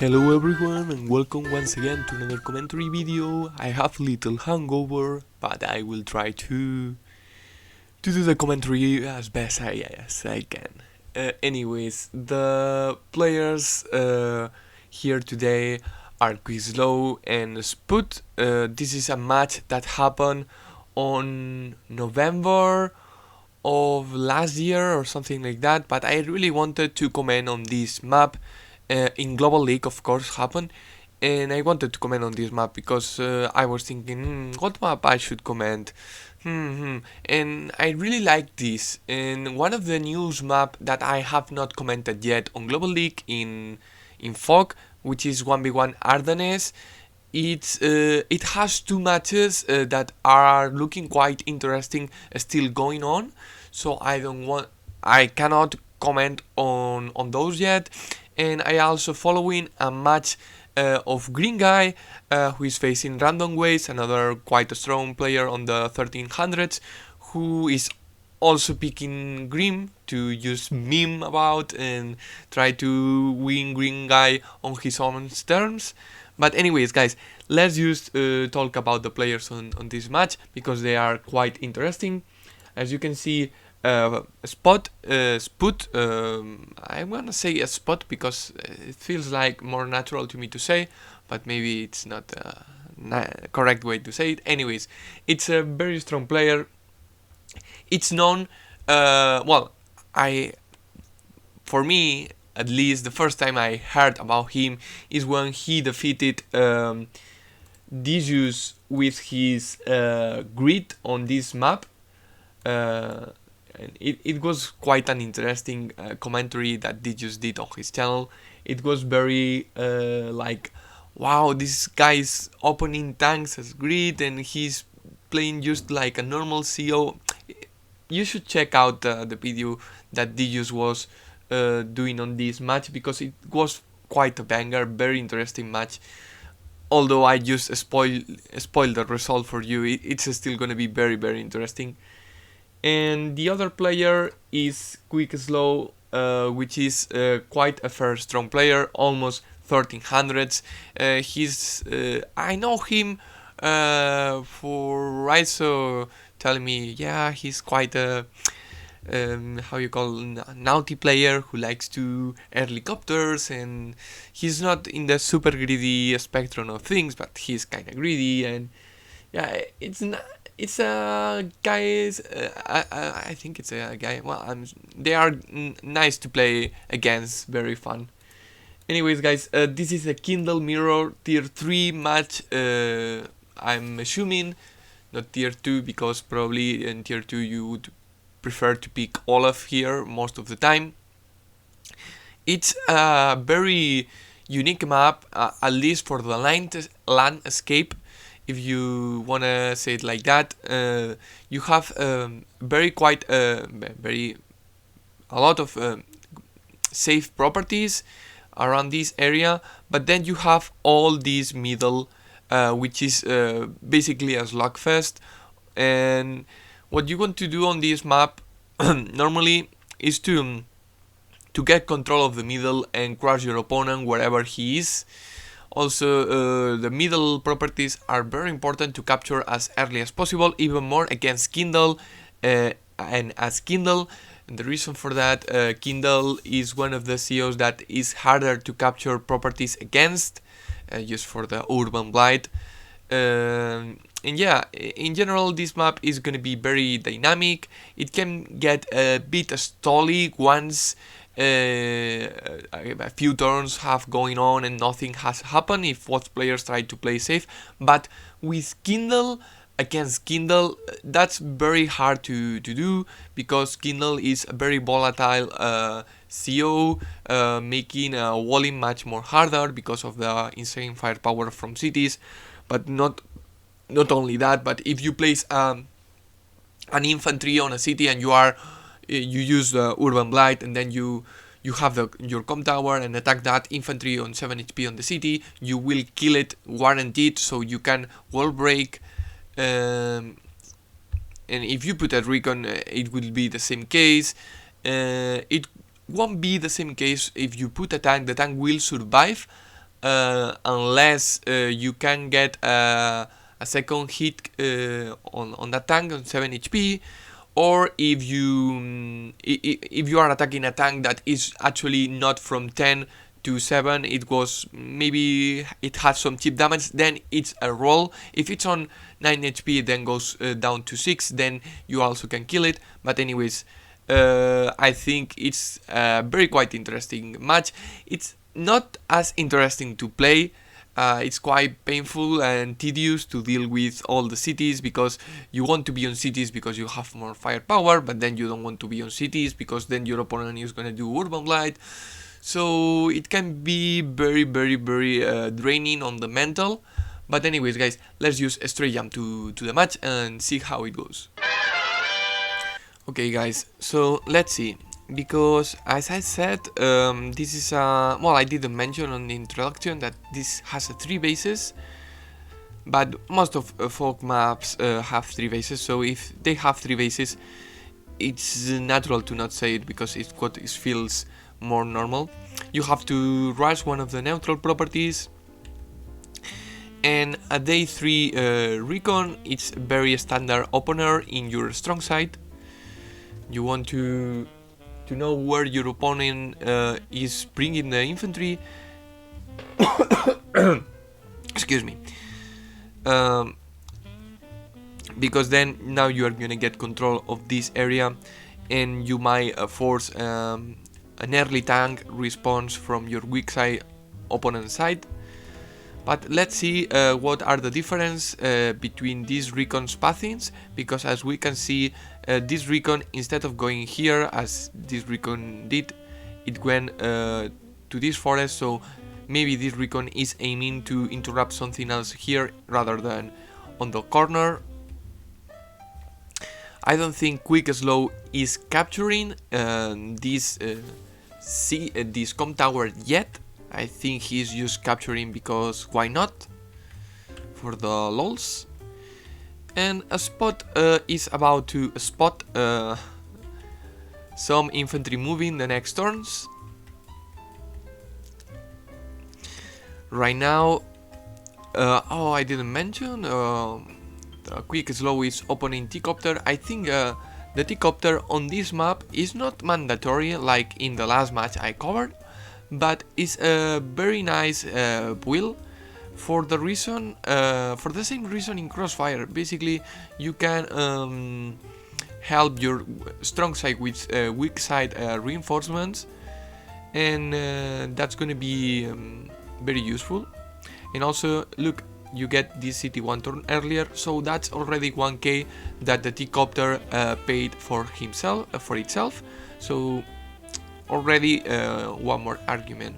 Hello everyone and welcome once again to another commentary video. I have a little hangover, but I will try to do the commentary as best as I can. Anyways, the players here today are Quizlow and Sput. This is a match that happened on November of last year or something like that, but I really wanted to comment on this map. In Global League, of course, happened, and I wanted to comment on this map because I was thinking, what map I should comment? And I really like this. And one of the news map that I have not commented yet on Global League in FOG, which is 1v1 Ardennes. It has two matches that are looking quite interesting, still going on. So I cannot comment on those yet. And I also following a match of Green Guy, who is facing Random Ways, another quite a strong player on the 1300s, who is also picking Grim to just meme about and try to win Green Guy on his own terms. But anyways, guys, let's just talk about the players on this match because they are quite interesting. As you can see, Sput, I want to say a Spot because it feels like more natural to me to say, but maybe it's not the correct way to say it. Anyways, it's a very strong player. It's known, for me, at least the first time I heard about him is when he defeated Dijus with his grid on this map. And it was quite an interesting commentary that Dijus did on his channel. It was very like, wow, this guy's opening tanks as grid and he's playing just like a normal CO. You should check out the video that Dijus was doing on this match because it was quite a banger, very interesting match. Although I just spoiled the result for you, it's still gonna be very interesting. And the other player is Quizlow, which is quite a fair strong player, almost 1300s. I know him for Raizo telling me, yeah, he's quite a naughty player who likes to helicopters, and he's not in the super greedy spectrum of things, but he's kind of greedy, and yeah, it's a guys. I think it's a guy. Well, they are nice to play against, very fun. Anyways, guys, this is a Kindle Mirror Tier 3 match. I'm assuming not Tier 2 because probably in Tier 2 you would prefer to pick Olaf here most of the time. It's a very unique map, at least for the landscape, if you wanna say it like that. You have a lot of safe properties around this area, but then you have all these middle, which is basically a slugfest. And what you want to do on this map normally is to get control of the middle and crush your opponent wherever he is. Also, the middle properties are very important to capture as early as possible, even more against Kindle and as Kindle. And the reason for that, Kindle is one of the COs that is harder to capture properties against, just for the urban blight. And yeah, in general, this map is going to be very dynamic. It can get a bit stally once a few turns have going on and nothing has happened if both players try to play safe. But with Kindle against Kindle, that's very hard to do because Kindle is a very volatile CO, making walling much more harder because of the insane firepower from cities. But not only that, but if you place an infantry on a city and you use the urban blight and then you have your com tower and attack that infantry on 7 HP on the city, you will kill it guaranteed, so you can wall break. And if you put a recon, it will be the same case. It won't be the same case if you put a tank. The tank will survive, unless you can get a second hit on that tank on 7 HP, or if you are attacking a tank that is actually not from 10 to 7, it was maybe it has some chip damage, then it's a roll. If it's on 9 HP, then goes down to 6, then you also can kill it. But anyways, I think it's a very quite interesting match. It's not as interesting to play. It's quite painful and tedious to deal with all the cities, because you want to be on cities because you have more firepower, but then you don't want to be on cities because then your opponent is gonna do Urban Blight. So it can be very draining on the mental. But anyways, guys, let's use a straight jump to the match and see how it goes. Okay, guys, so let's see. Because as I said, this is a, well, I didn't mention on the introduction that this has 3 bases, but most of folk maps have 3 bases. So if they have 3 bases, it's natural to not say it because it's what it feels more normal. You have to rush one of the neutral properties, and a day 3 recon, it's very standard opener in your strong side. You want to know where your opponent is bringing the infantry. Excuse me. Because then now you are gonna get control of this area, and you might force an early tank response from your weak side opponent side. But let's see what are the difference between these recons pathings, because as we can see, this recon, instead of going here as this recon did, it went to this forest. So maybe this recon is aiming to interrupt something else here rather than on the corner. I don't think Quick Slow is capturing this com tower yet. I think he's just capturing because why not, for the lols. And a spot is about to spot some infantry moving the next turns. Right now, oh, I didn't mention, Quick Slow is opening T-Copter. I think the T-Copter on this map is not mandatory like in the last match I covered, but it's a very nice build for the reason, for the same reason in Crossfire. Basically, you can help your strong side with weak side reinforcements, and that's gonna be very useful. And also, look, you get this city 1 turn earlier, so that's already 1k that the T-Copter paid for himself, for itself. So already one more argument.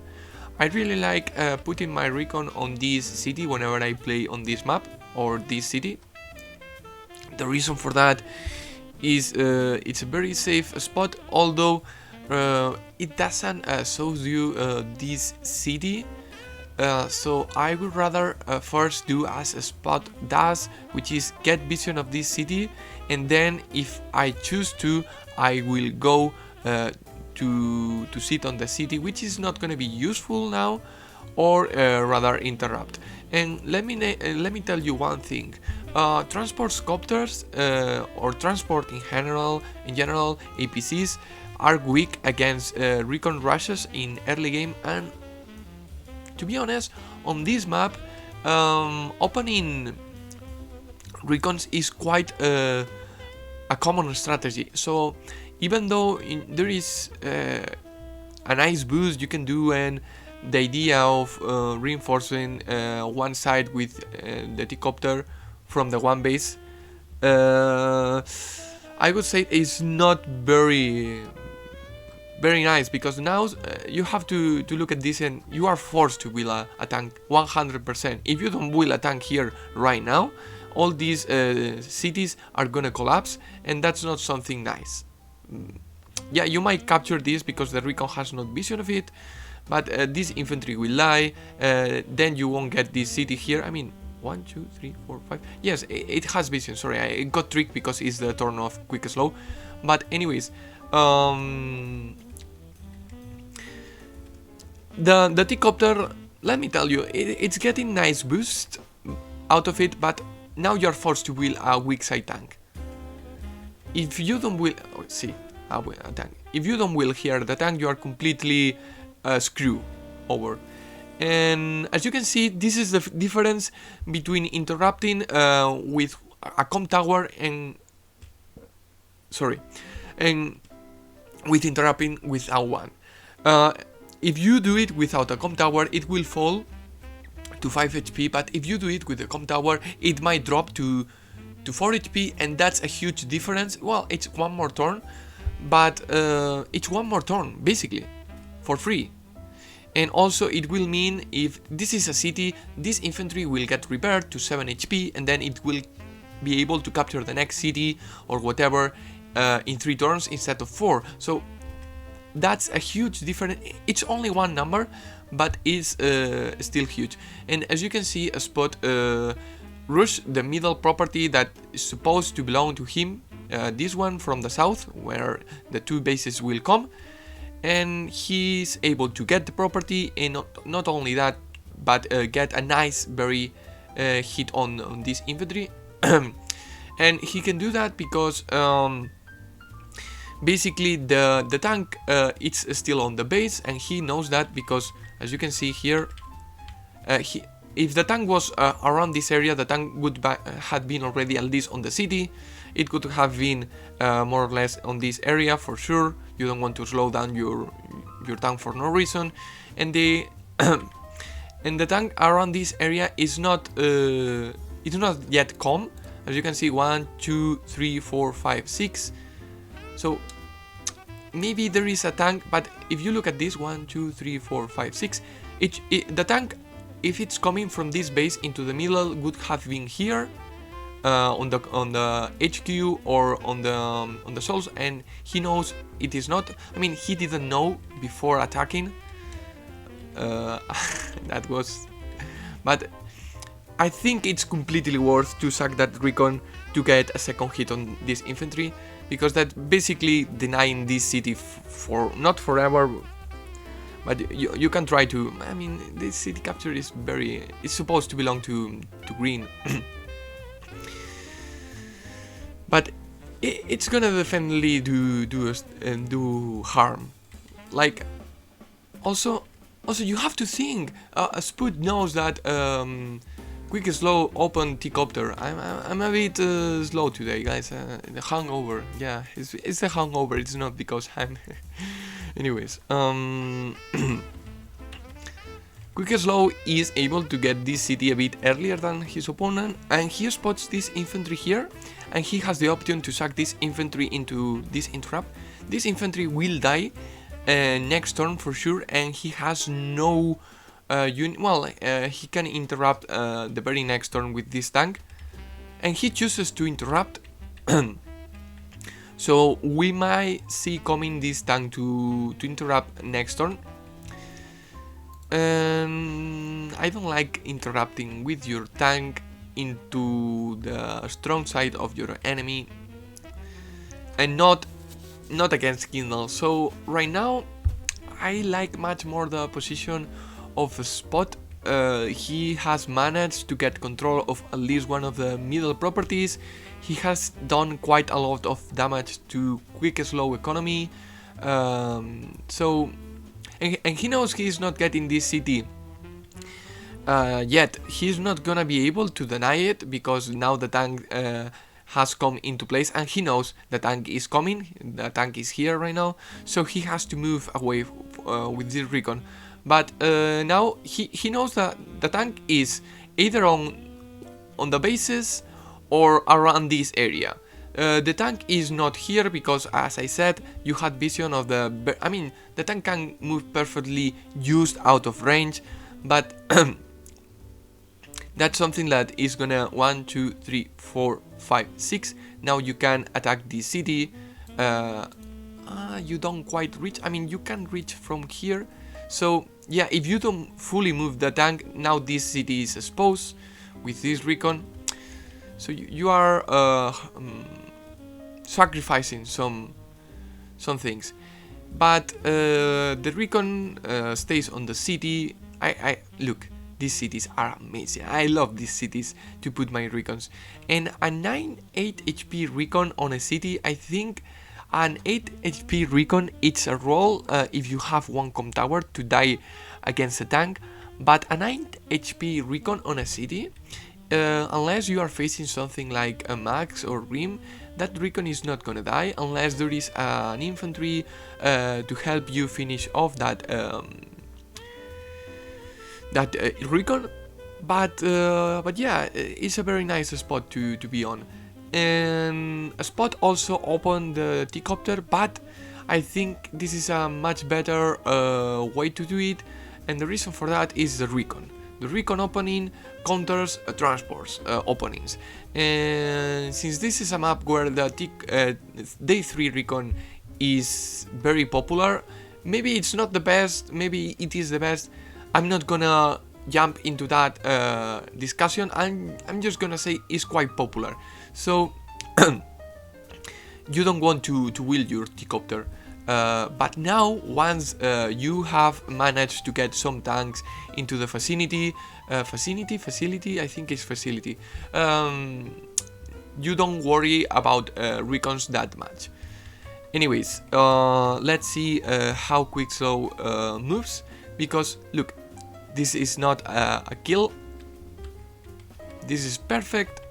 I really like putting my recon on this city whenever I play on this map or this city. The reason for that is it's a very safe spot, although it doesn't show you this city. So I would rather first do as a spot does, which is get vision of this city, and then if I choose to, I will go to sit on the city, which is not going to be useful now, or rather interrupt. And let me tell you one thing: transport copters or transport in general, APCs are weak against recon rushes in early game. And to be honest, on this map, opening recons is quite a common strategy. So even though there is a nice boost you can do, and the idea of reinforcing one side with the T-Copter from the one base, I would say it's not very nice, because now you have to look at this and you are forced to build a tank 100%. If you don't build a tank here right now, all these cities are gonna collapse, and that's not something nice. Yeah, you might capture this because the recon has no vision of it, but this infantry will lie, then you won't get this city here. I mean, 1, 2, 3, 4, 5. Yes, it has vision. Sorry, I got tricked because it's the turn of Quick Slow. But anyways, the T-Copter, let me tell you, it's getting nice boost out of it, but now you're forced to wheel a weak side tank. If you don't wheel, a tank. If you don't wheel here the tank, you are completely screwed over. And as you can see, this is the difference between interrupting with a com tower and with interrupting without one. If you do it without a com tower, it will fall to 5 HP, but if you do it with the com tower, it might drop to 4 HP, and that's a huge difference. Well, it's one more turn, but it's one more turn, basically, for free. And also it will mean if this is a city, this infantry will get repaired to 7 HP, and then it will be able to capture the next city or whatever in 3 turns instead of 4. So that's a huge difference. It's only one number, but it's still huge. And as you can see, a spot rush the middle property that is supposed to belong to him, this one from the south, where the 2 bases will come, and he's able to get the property, and not only that, but get a nice very hit on this infantry. And he can do that because basically the tank it's still on the base, and he knows that because, as you can see here, if the tank was around this area, the tank would had been already at least on the city. It could have been more or less on this area for sure. You don't want to slow down your tank for no reason, and the and the tank around this area is not yet calm. As you can see, 1, 2, 3, 4, 5, 6. So maybe there is a tank, but if you look at this 1, 2, 3, 4, 5, 6, the tank, if it's coming from this base into the middle, would have been here on the HQ or on the souls, and he knows it is not. I mean, he didn't know before attacking. That was, but I think it's completely worth to sack that recon to get a second hit on this infantry, because that's basically denying this city for not forever, but you can try to. I mean, this city capture is it's supposed to belong to green. But it's gonna definitely do harm. Like, also you have to think. Spud knows that quick slow open T-copter. I'm a bit slow today, guys. The hangover. Yeah, it's a hangover. It's not because I'm. Anyways, Quick Slow is able to get this city a bit earlier than his opponent, and he spots this infantry here, and he has the option to sack this infantry into this interrupt. This infantry will die next turn for sure, and he has no unit. Well, he can interrupt the very next turn with this tank, and he chooses to interrupt. So we might see coming this tank to interrupt next turn. I don't like interrupting with your tank into the strong side of your enemy, and not against Kindle. So right now I like much more the position of Spot. He has managed to get control of at least one of the middle properties. He has done quite a lot of damage to Quick Slow economy. And he knows he's not getting this city yet. He's not gonna be able to deny it, because now the tank has come into place, and he knows the tank is coming. The tank is here right now, so he has to move away with this recon. But now he knows that the tank is either on the bases or around this area. The tank is not here because, as I said, you had vision of the... I mean, the tank can move perfectly used out of range, but that's something that is gonna 1, 2, 3, 4, 5, 6. Now you can attack this city. You don't quite reach. I mean, you can reach from here. So yeah, if you don't fully move the tank, now this city is exposed with this recon. So you are sacrificing some things, but the recon stays on the city, I look, these cities are amazing. I love these cities to put my recons. And a 9-8 HP recon on a city, I think an 8 HP recon, it's a roll if you have one com tower to die against a tank. But a 9 HP recon on a city, unless you are facing something like a Max or Rim, that recon is not gonna die unless there is an infantry to help you finish off that recon. But yeah, it's a very nice spot to be on. And a spot also open the T-copter, but I think this is a much better way to do it, and the reason for that is the recon. The recon opening counters transports openings, and since this is a map where the day 3 recon is very popular, maybe it's not the best, maybe it is the best. I'm not gonna jump into that discussion. I'm just gonna say it's quite popular. So you don't want to wield your T-copter. But now, once you have managed to get some tanks into the facility, I think it's facility, you don't worry about recons that much. Anyways, let's see how quick slow moves, because look, this is not a kill, this is perfect.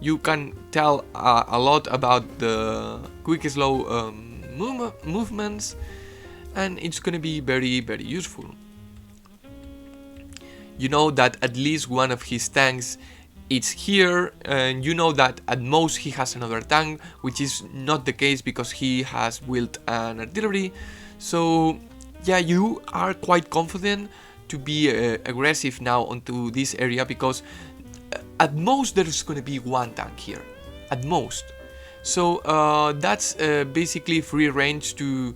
You can tell a lot about the quick slow movements, and it's gonna be very, very useful. You know that at least one of his tanks is here, and you know that at most he has another tank, which is not the case because he has built an artillery. So yeah, you are quite confident to be aggressive now onto this area, because at most there's gonna be one tank here, at most. So that's basically free range to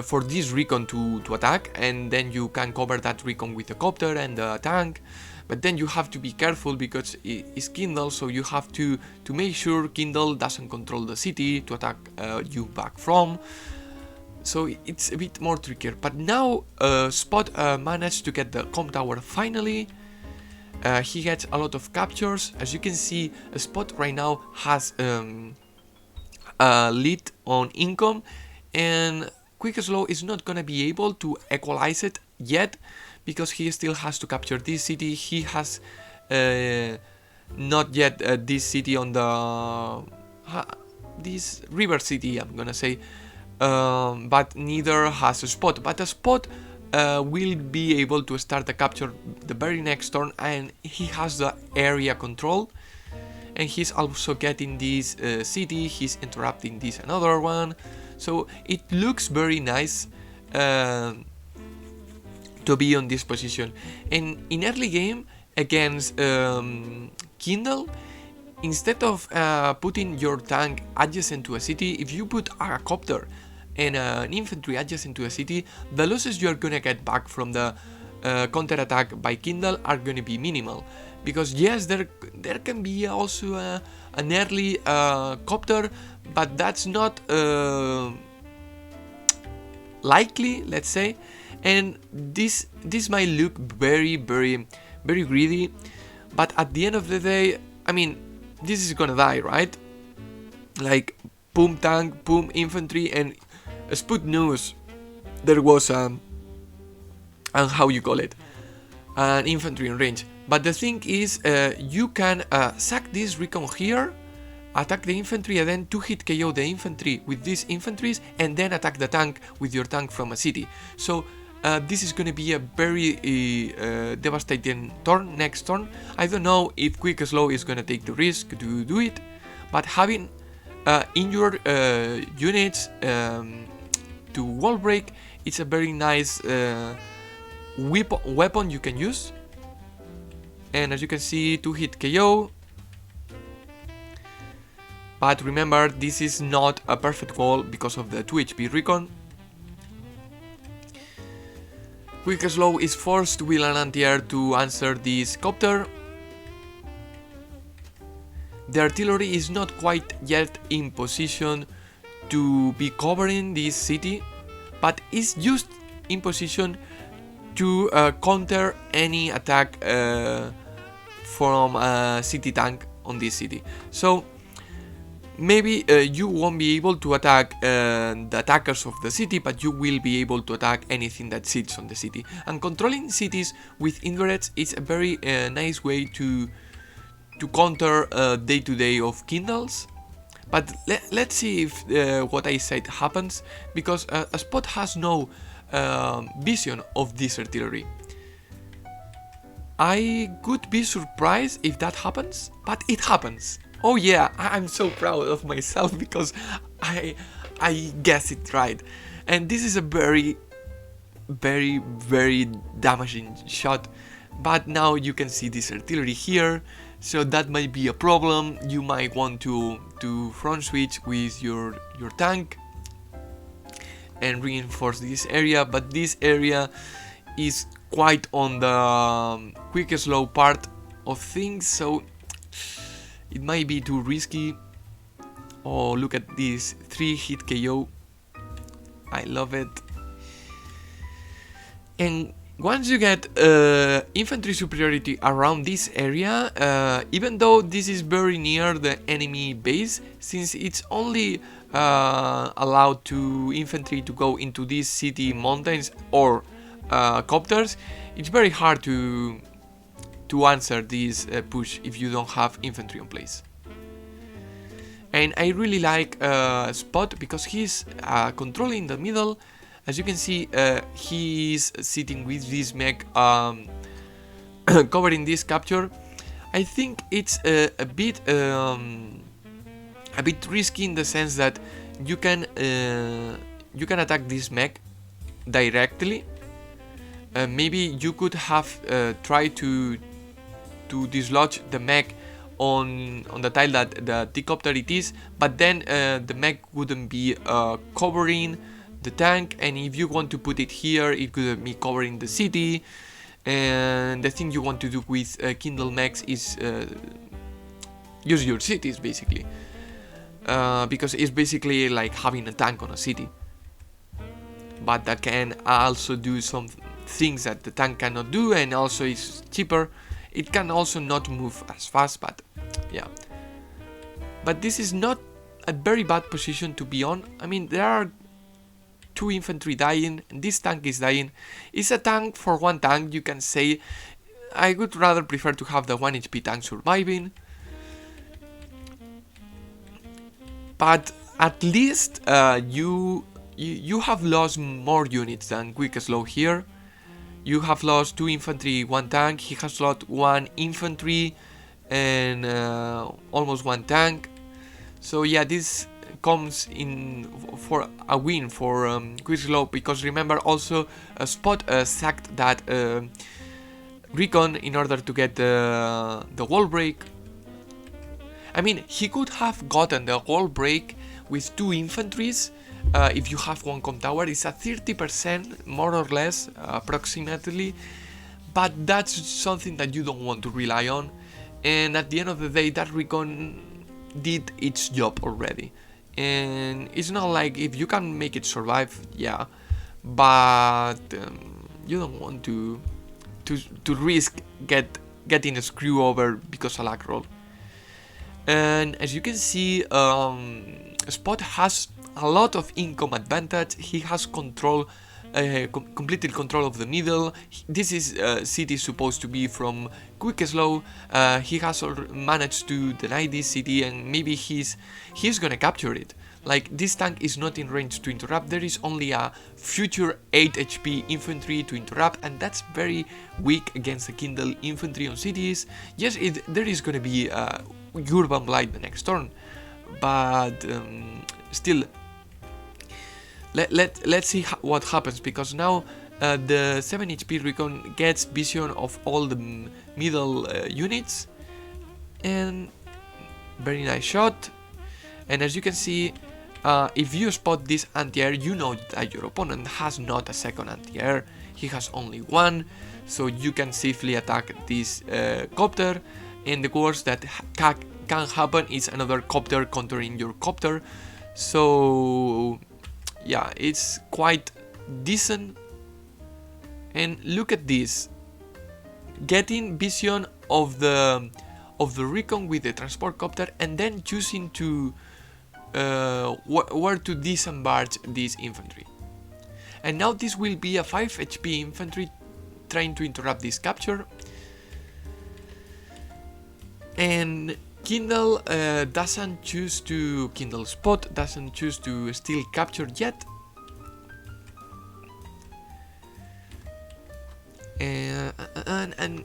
for this recon to attack, and then you can cover that recon with the copter and the tank. But then you have to be careful because it's Kindle, so you have to make sure Kindle doesn't control the city to attack you back from. So it's a bit more trickier. But now Spot managed to get the com tower finally. He gets a lot of captures. As you can see, Spot right now has a lead on income, and Quick Slow is not gonna be able to equalize it yet because he still has to capture this city. He has not yet this city on the this river city, I'm gonna say, but neither has a Spot. But a Spot will be able to start the capture the very next turn, and he has the area control, and he's also getting this city, he's interrupting this another one, so it looks very nice to be on this position. And in early game against Kindle, instead of putting your tank adjacent to a city, if you put a copter and an infantry adjacent to a city, the losses you are gonna get back from the counter-attack by Kindle are gonna be minimal. Because yes, there can be also an early copter, but that's not likely, let's say. And this might look very, very, very greedy, but at the end of the day, I mean, this is gonna die, right? Like, boom tank, boom infantry, and Sput news, there was and how you call it, an infantry in range. But the thing is, you can sack this recon here, attack the infantry, and then 2-hit KO the infantry with these infantries, and then attack the tank with your tank from a city. So this is going to be a very devastating turn next turn. I don't know if Quick Slow is going to take the risk to do it, but having in your units to wall break, it's a very nice weapon you can use. And as you can see, 2-hit KO. But remember, this is not a perfect wall because of the 2 HP recon. Quick Slow is forced to wheel an anti-air to answer this copter. The artillery is not quite yet in position to be covering this city, but is just in position to counter any attack from a city tank on this city. So maybe you won't be able to attack the attackers of the city, but you will be able to attack anything that sits on the city. And controlling cities with inverts is a very nice way to counter day-to-day of Kindles. But let's see if what I said happens, because a Spot has no vision of this artillery. I could be surprised if that happens, but it happens. Oh yeah, I'm so proud of myself because I guessed it right. And this is a very damaging shot. But now you can see this artillery here, so that might be a problem. You might want to front switch with your tank and reinforce this area, but this area is quite on the quick slow part of things, so it might be too risky. Oh, look at this 3-hit KO. I love it. And once you get infantry superiority around this area, even though this is very near the enemy base, since it's only allowed to infantry to go into these city mountains or copters, it's very hard to answer this push if you don't have infantry in place. And I really like Spot because he's controlling the middle. As you can see, he's sitting with this mech covering this capture. I think it's a bit risky in the sense that you can attack this mech directly. Maybe you could have tried to dislodge the mech on the tile that the T-copter it is, but then the mech wouldn't be covering the tank, and if you want to put it here, it could be covering the city. And the thing you want to do with Kindle mechs is use your cities basically, because it's basically like having a tank on a city, but that can also do some things that the tank cannot do, and also it's cheaper. It can also not move as fast, but yeah. But this is not a very bad position to be on. I mean, there are 2 infantry dying, and this tank is dying. It's a tank for 1 tank, you can say. I would rather prefer to have the 1 HP tank surviving. But at least you have lost more units than Quick Slow here. You have lost 2 infantry, 1 tank. He has lost 1 infantry and almost 1 tank. So yeah, this comes in for a win for Quick Slow, because remember also Spot sacked that recon in order to get the wall break. I mean, he could have gotten the wall break with 2 infantries. If you have 1 com tower, it's a 30% more or less approximately, but that's something that you don't want to rely on. And at the end of the day, that recon did its job already, and it's not like if you can make it survive, yeah, but you don't want to risk getting a screw over because of lag roll. And as you can see, Spot has a lot of income advantage. He has control, completely control of the middle. This is city supposed to be from Quick Slow. He has managed to deny this city, and maybe he's gonna capture it. Like, this tank is not in range to interrupt. There is only a future 8 HP infantry to interrupt, and that's very weak against the Kindle infantry on cities. Yes, there is gonna be Urban Blight the next turn, but still, let's see what happens, because now the 7 HP recon gets vision of all the middle units, and very nice shot. And as you can see, if you spot this anti-air, you know that your opponent has not a second anti-air, he has only 1, so you can safely attack this copter. And the worst that can happen is another copter countering your copter. So yeah, it's quite decent. And look at this, getting vision of the recon with the transport copter, and then choosing to where to disembark this infantry. And now this will be a 5 HP infantry trying to interrupt this capture. And Kindle doesn't choose to, Kindle Spot doesn't choose to steal capture yet. And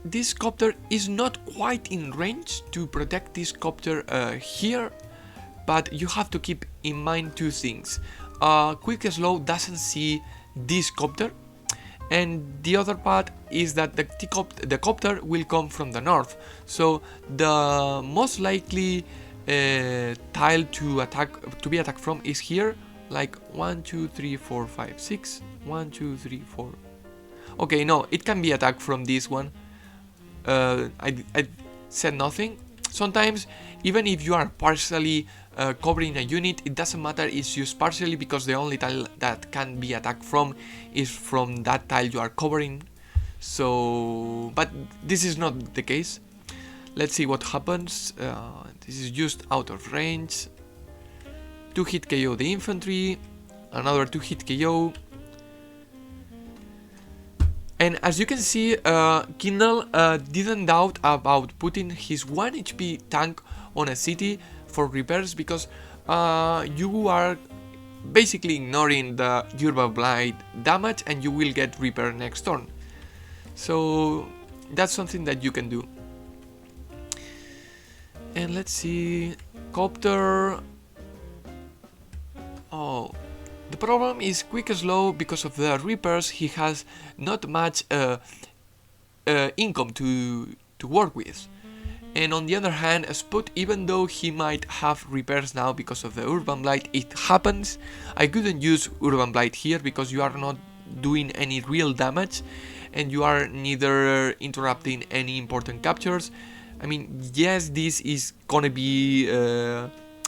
this copter is not quite in range to protect this copter here, but you have to keep in mind two things. Quick Slow doesn't see this copter, and the other part is that the copter will come from the north, so the most likely tile to be attacked from is here, like 1, 2, 3, 4, 5, 6, 1, 2, 3, 4. Okay, no, it can be attacked from this one. I said nothing. Sometimes, even if you are partially covering a unit, it doesn't matter, it's used partially because the only tile that can be attacked from is from that tile you are covering. So, but this is not the case. Let's see what happens. This is just out of range. 2-hit KO the infantry, another 2-hit KO. And as you can see, Kindle didn't doubt about putting his 1 HP tank on a city for repairs, because you are basically ignoring the Urban Blight damage and you will get repair next turn. So that's something that you can do. And let's see, Copter. Oh, the problem is Quick Slow. Because of the repairs, he has not much income to work with. And on the other hand, Spot, even though he might have repairs now because of the Urban Blight, it happens. I couldn't use Urban Blight here because you are not doing any real damage and you are neither interrupting any important captures. I mean, yes, this is gonna be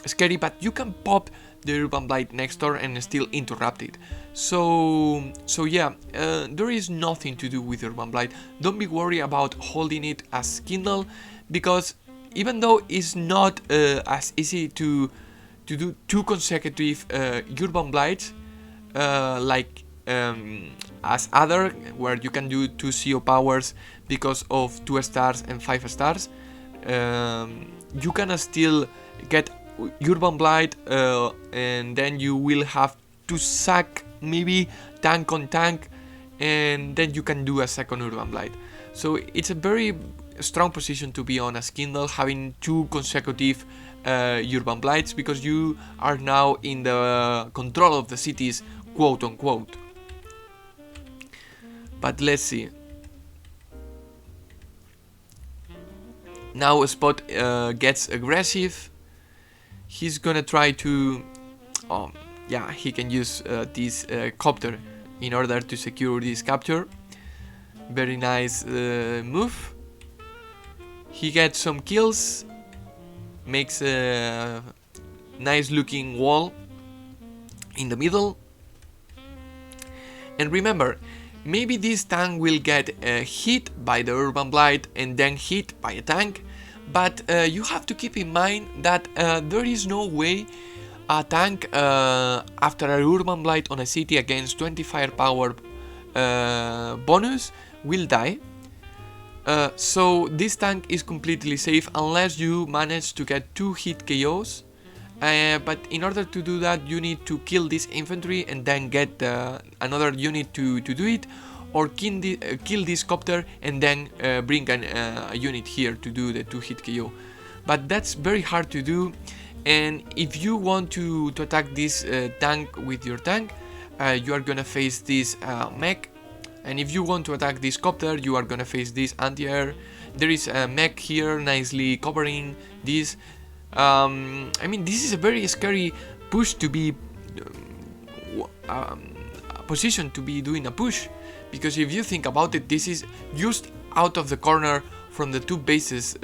scary, but you can pop the Urban Blight next turn and still interrupt it. So yeah, there is nothing to do with Urban Blight. Don't be worried about holding it as Kindle, because even though it's not as easy to do 2 consecutive Urban Blights like as other, where you can do 2 CO powers because of 2 stars and 5 stars, you can still get Urban Blight and then you will have to sack maybe tank on tank, and then you can do a second Urban Blight. So it's a very strong position to be on as Kindle, having 2 consecutive Urban Blights, because you are now in the control of the cities, quote unquote. But let's see. Now Spot gets aggressive. He's gonna try to... Oh, yeah, he can use this copter in order to secure this capture. Very nice move. He gets some kills, makes a nice looking wall in the middle. And remember, maybe this tank will get hit by the Urban Blight and then hit by a tank, but you have to keep in mind that there is no way a tank after a Urban Blight on a city against 20 firepower bonus will die. So this tank is completely safe unless you manage to get 2 hit KOs, but in order to do that you need to kill this infantry and then get another unit to do it, or kill this copter and then bring a unit here to do the 2 hit KO. But that's very hard to do, and if you want to attack this tank with your tank, you are gonna face this mech. And if you want to attack this copter, you are gonna face this anti-air. There is a mech here nicely covering this. I mean, this is a very scary push to be position to be doing a push, because if you think about it, this is just out of the corner from the 2 bases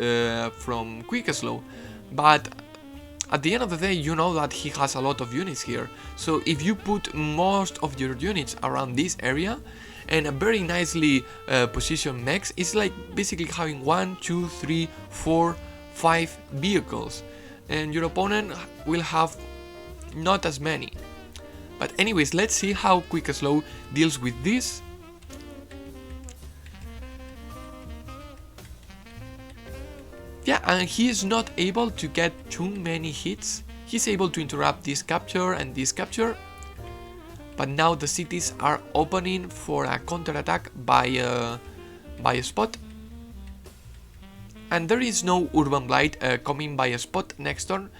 from Quick Slow. But at the end of the day, you know that he has a lot of units here. So if you put most of your units around this area, and a very nicely positioned mechs. It's like basically having 1, 2, 3, 4, 5 vehicles, and your opponent will have not as many. But anyways, let's see how Quick Slow deals with this. Yeah, and he is not able to get too many hits. He's able to interrupt this capture and this capture. But now the cities are opening for a counterattack by a spot. And there is no Urban Blight coming by a spot next turn.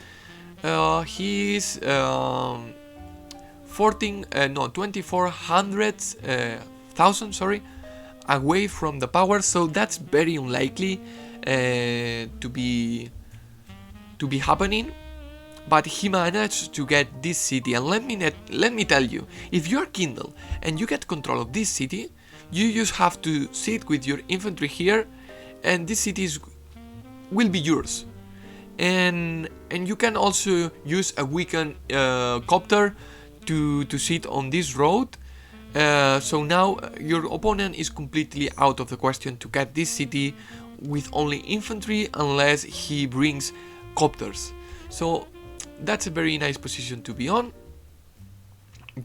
He is 2400,000, sorry, away from the power, so that's very unlikely to be happening. But he managed to get this city, and let me tell you, if you are Kindle and you get control of this city, you just have to sit with your infantry here, and this city will be yours. And you can also use a weakened copter to sit on this road. So now your opponent is completely out of the question to get this city with only infantry unless he brings copters. So that's a very nice position to be on.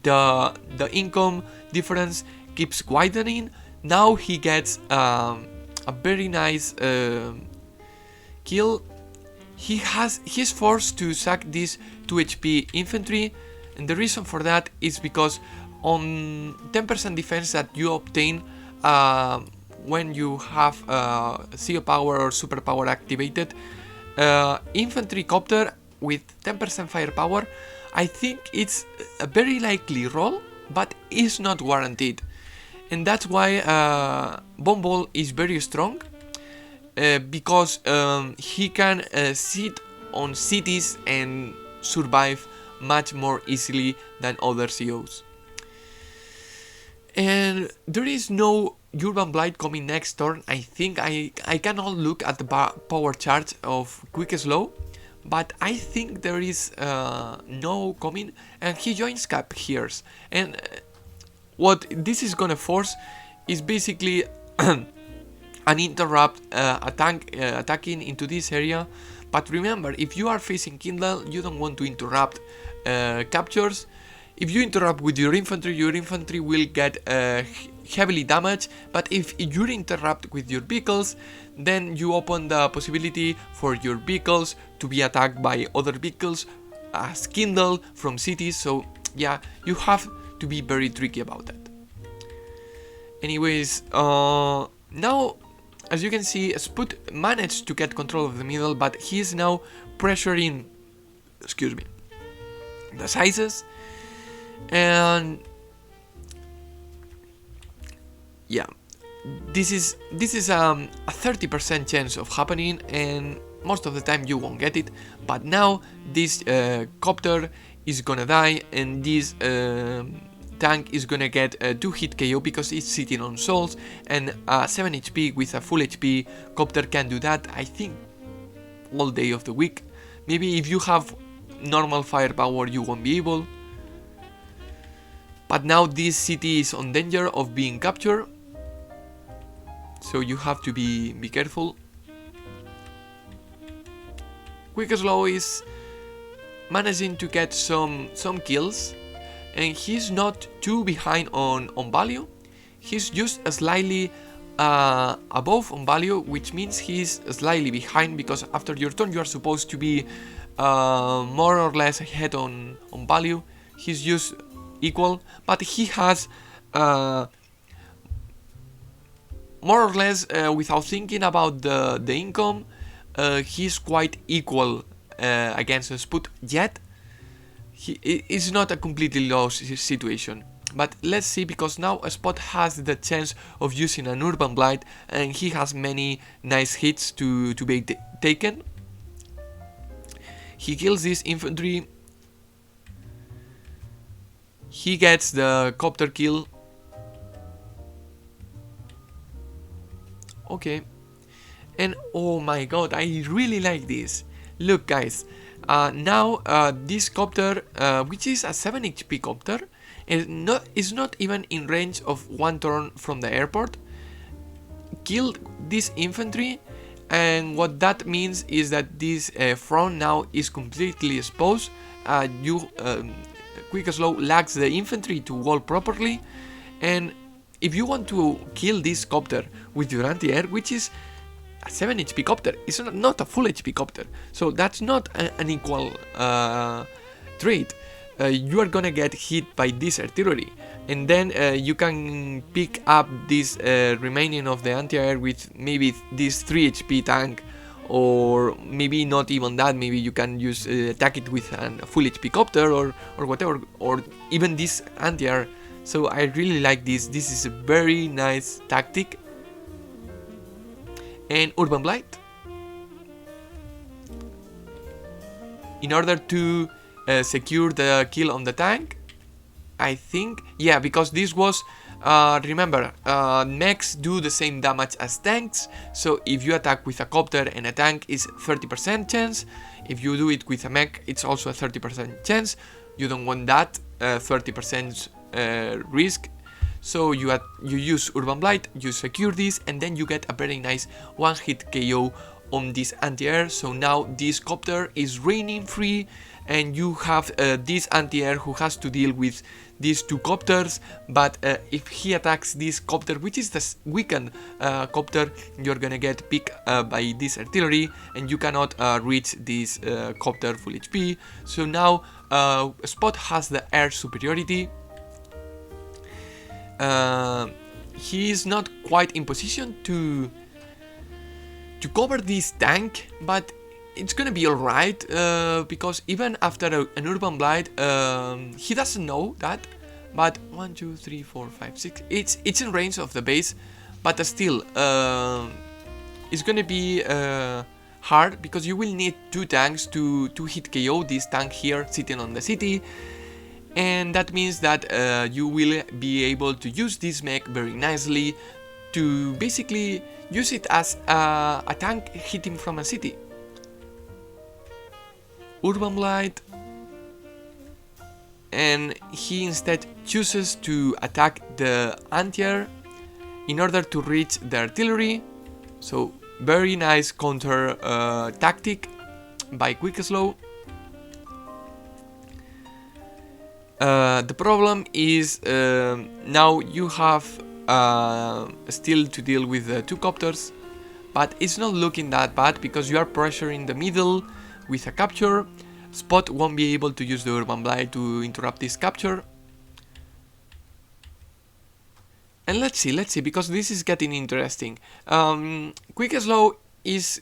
The income difference keeps widening. Now he gets a very nice kill. He's forced to sack this 2 HP infantry, and the reason for that is because on 10% defense that you obtain when you have CO power or superpower activated, infantry copter with 10% firepower, I think it's a very likely roll, but is not guaranteed. And that's why Bomb Ball is very strong, because he can sit on cities and survive much more easily than other COs. And there is no Urban Blight coming next turn. I think I cannot look at the power chart of Quick Slow, but I think there is no coming, and he joins Cap here. And what this is gonna force is basically an interrupt, a tank attacking into this area. But remember, if you are facing Kindle, you don't want to interrupt captures. If you interrupt with your infantry will get heavily damaged. But if you interrupt with your vehicles, then you open the possibility for your vehicles to be attacked by other vehicles as Kindle from cities. So yeah, you have to be very tricky about that. Anyways, now as you can see, Sput managed to get control of the middle, but he is now pressuring, the sizes. And yeah, this is a 30% chance of happening, and most of the time you won't get it. But now this copter is gonna die, and this tank is gonna get a 2-hit KO because it's sitting on souls, and 7 HP with a full HP copter can do that, I think, all day of the week. Maybe if you have normal firepower you won't be able. But now this city is on danger of being captured, so you have to be careful. Quick Slow is managing to get some kills, and he's not too behind on value. He's just slightly above on value, which means he's slightly behind, because after your turn you are supposed to be more or less ahead on value. He's just equal, but he has more or less, without thinking about the income, he's quite equal against Sput yet. It's not a completely lost situation. But let's see, because now a Spot has the chance of using an Urban Blight, and he has many nice hits to be taken. He kills this infantry. He gets the copter kill. Okay. And oh my god, I really like this. Look guys, now this copter, which is a 7 HP copter, It's not even in range of one turn from the airport. Kill this infantry, and what that means is that this front now is completely exposed. Quick Slow lacks the infantry to wall properly, and if you want to kill this copter with your anti-air, which is a 7 HP copter, it's not a full HP copter, so that's not an equal trade. You are gonna get hit by this artillery, and then you can pick up this remaining of the anti-air with maybe this 3 HP tank, or maybe not even that. Maybe you can use attack it with a full HP copter or whatever, or even this anti-air. So I really like this. This is a very nice tactic. And Urban Blight, in order to secure the kill on the tank, I think, yeah, because this was, remember, mechs do the same damage as tanks, so if you attack with a copter and a tank, it's 30% chance. If you do it with a mech, it's also a 30% chance. You don't want that 30% risk, so you use Urban Blight, you secure this, and then you get a very nice one-hit KO on this anti-air. So now this copter is raining free, and you have this anti-air who has to deal with these two copters, but if he attacks this copter, which is the weakened copter, you're gonna get picked by this artillery, and you cannot reach this copter full HP. So now Spot has the air superiority. He is not quite in position to cover this tank, but it's gonna be alright, because even after an Urban Blight, he doesn't know that, but 1, 2, 3, 4, 5, 6, it's in range of the base, but still, it's gonna be hard, because you will need 2 tanks to hit KO this tank here sitting on the city, and that means that you will be able to use this mech very nicely to basically use it as a tank hitting from a city. Urban Blight, and he instead chooses to attack the anti-air in order to reach the artillery. So very nice counter tactic by Quick Slow. The problem is now you have still to deal with the 2 copters, but it's not looking that bad because you are pressuring the middle with a capture. Spot won't be able to use the Urban Blight to interrupt this capture. And let's see, because this is getting interesting. Quick Slow is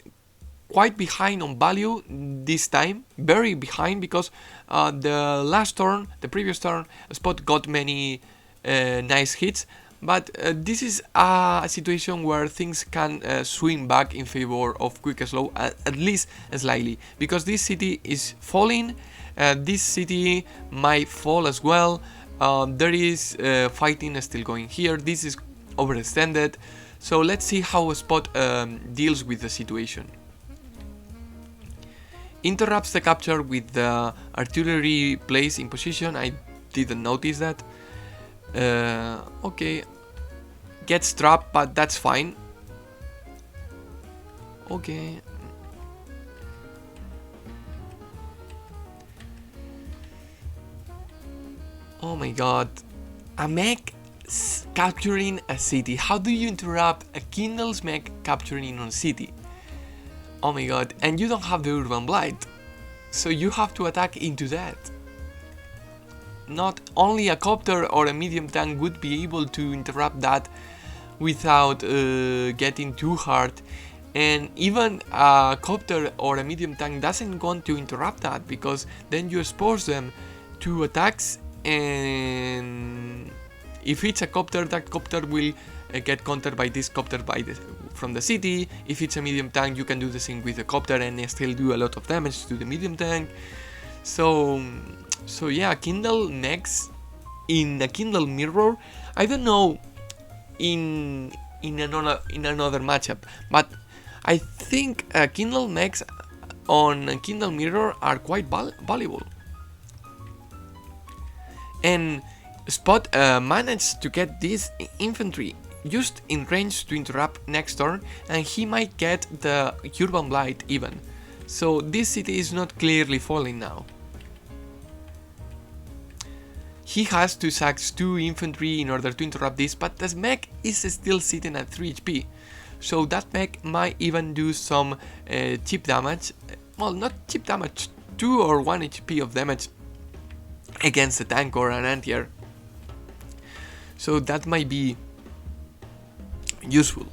quite behind on value this time, very behind, because the last turn, the previous turn, Spot got many nice hits, but this is a situation where things can swing back in favor of Quick Slow, at least slightly, because this city is falling, this city might fall as well, there is fighting still going here, this is overextended, so let's see how Spot deals with the situation. Interrupts the capture with the artillery placed in position. I didn't notice that. Okay, gets trapped, but that's fine. Okay. Oh my god, a mech capturing a city. How do you interrupt a Kindle's mech capturing on city? Oh my god, and you don't have the Urban Blight, so you have to attack into that. Not only a copter or a medium tank would be able to interrupt that without getting too hard, and even a copter or a medium tank doesn't want to interrupt that, because then you expose them to attacks, and if it's a copter, that copter will get countered by this copter from the city. If it's a medium tank, you can do the same with the copter and still do a lot of damage to the medium tank. So yeah, Kindle mechs in a Kindle mirror, I don't know in another matchup, but I think Kindle mechs on a Kindle mirror are quite valuable. And Spot managed to get this infantry just in range to interrupt next turn, and he might get the Urban Blight even. So this city is not clearly falling now. He has to sack 2 infantry in order to interrupt this, but the mech is still sitting at 3 HP. So that mech might even do some cheap damage. Well, not cheap damage, 2 or 1 HP of damage against a tank or an anti-air. So that might be useful.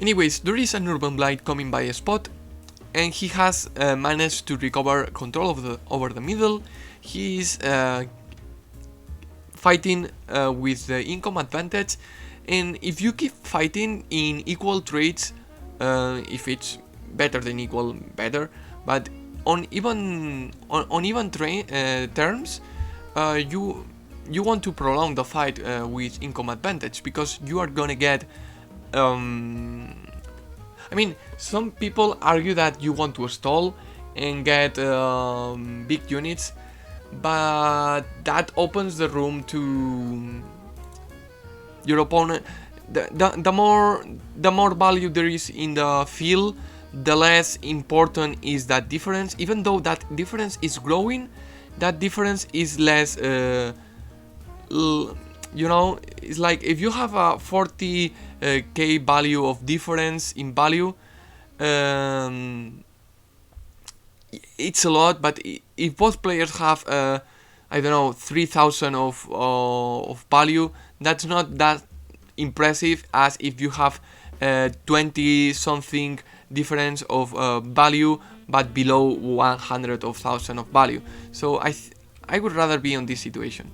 Anyways, there is an Urban Blight coming by a Spot, and he has managed to recover control of over the middle. He is fighting with the income advantage, and if you keep fighting in equal trades, if it's better than equal, better, but on even terms, you want to prolong the fight with income advantage, because you are gonna get I mean, some people argue that you want to stall and get big units, but that opens the room to your opponent. The more value there is in the field, the less important is that difference. Even though that difference is growing, that difference is less you know, it's like if you have a 40k value of difference in value, it's a lot. But if both players have I don't know, 3000 of value, that's not that impressive as if you have 20 something difference of value but below 100,000 of value. So I would rather be on this situation.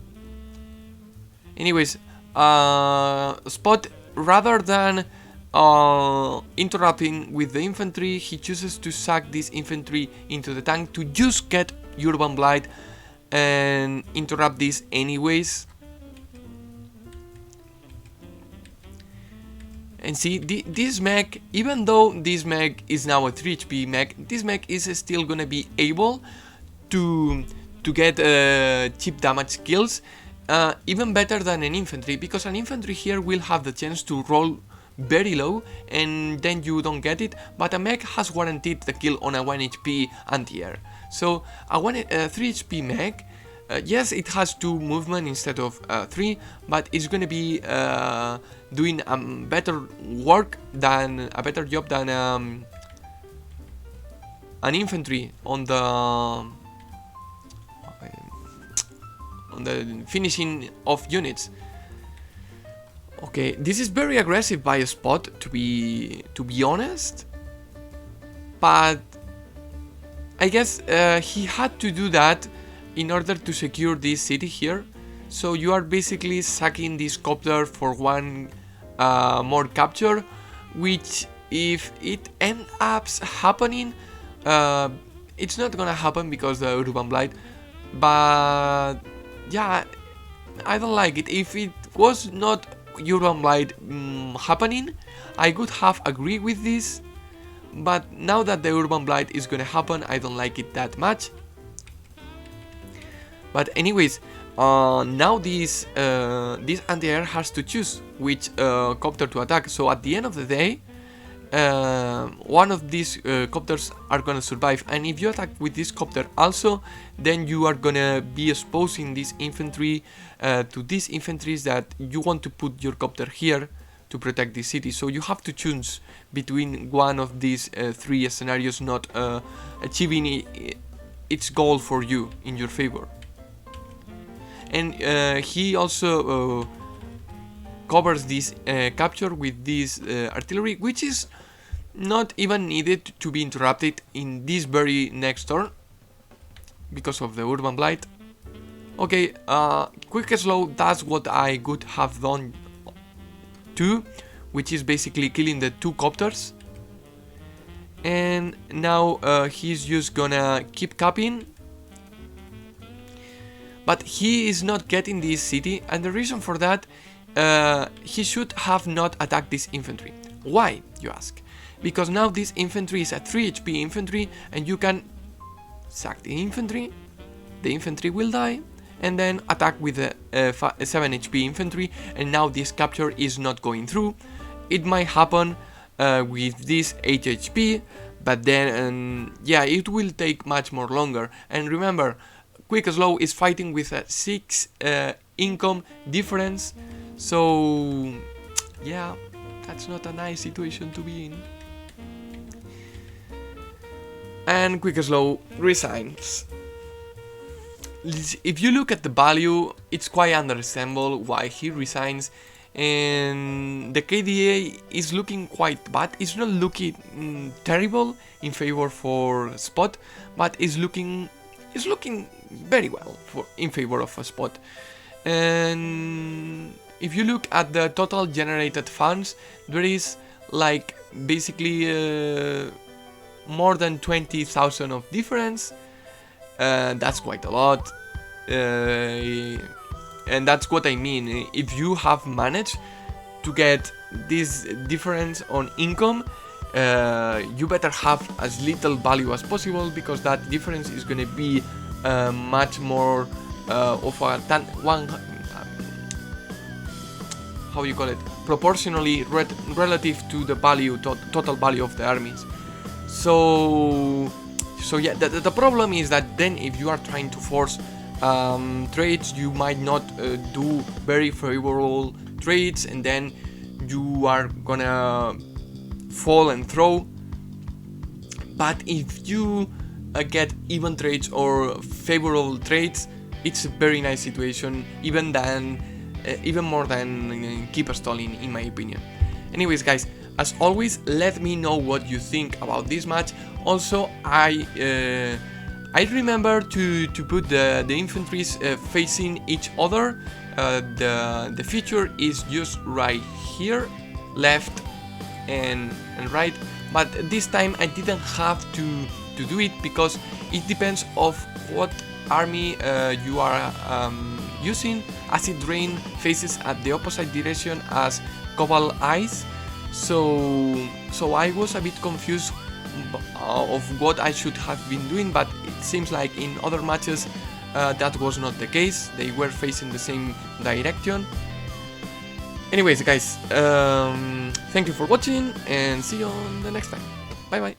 Anyways, Spot, rather than interrupting with the infantry, he chooses to sack this infantry into the tank to just get Urban Blight and interrupt this anyways. And see, this mech, even though this mech is now a 3 HP mech, this mech is still gonna be able to get cheap damage kills, even better than an infantry, because an infantry here will have the chance to roll very low and then you don't get it, but a mech has guaranteed the kill on a 1 HP anti-air. So a 3 HP mech, yes, it has 2 movement instead of 3, but it's gonna be doing better job than an infantry on the finishing of units. Okay, this is very aggressive by a Spot, to be honest, but I guess he had to do that in order to secure this city here. So you are basically sacking this copter for 1 more capture, which if it ends up happening, it's not gonna happen because the Urban Blight, but yeah, I don't like it. If it was not Urban Blight happening, I would have agreed with this, but now that the Urban Blight is gonna happen, I don't like it that much. But anyways, now this anti-air has to choose which copter to attack. So at the end of the day, one of these copters are gonna survive, and if you attack with this copter also, then you are gonna be exposing this infantry to these infantries that you want to put your copter here to protect the city. So you have to choose between one of these 3 scenarios not achieving its goal for you in your favor. And he also covers this capture with this artillery, which is not even needed to be interrupted in this very next turn because of the Urban Blight. Okay, quick slow, that's what I could have done too, which is basically killing the 2 copters. And now he's just gonna keep capping, but he is not getting this city, and the reason for that, he should have not attacked this infantry. Why, you ask? Because now this infantry is a 3 HP infantry, and you can sack the infantry will die, and then attack with a 7 HP infantry, and now this capture is not going through. It might happen with this 8 HP, but then yeah, it will take much more longer. And remember, Quick Slow is fighting with a 6 income difference, so yeah, that's not a nice situation to be in. And Quick Slow resigns. If you look at the value, it's quite understandable why he resigns, and the KDA is looking quite bad. It's not looking terrible in favor for Spot, but it's looking very well in favor of a Spot. And if you look at the total generated funds, there is like basically more than 20,000 of difference. That's quite a lot, and that's what I mean. If you have managed to get this difference on income, you better have as little value as possible, because that difference is gonna be much more of a how you call it, proportionally relative to the value, total value of the armies. So yeah, the problem is that then if you are trying to force trades, you might not do very favorable trades, and then you are gonna fall and throw. But if you get even trades or favorable trades, it's a very nice situation, even more than keep stalling, in my opinion. Anyways, guys, as always, let me know what you think about this match. Also, I remember to put the infantries facing each other. The feature is just right here, left and right. But this time I didn't have to do it, because it depends of what army you are using. Acid Rain faces at the opposite direction as Cobalt Ice. So I was a bit confused of what I should have been doing, but it seems like in other matches that was not the case. They were facing the same direction. Anyways, guys, thank you for watching, and see you on the next time. Bye bye.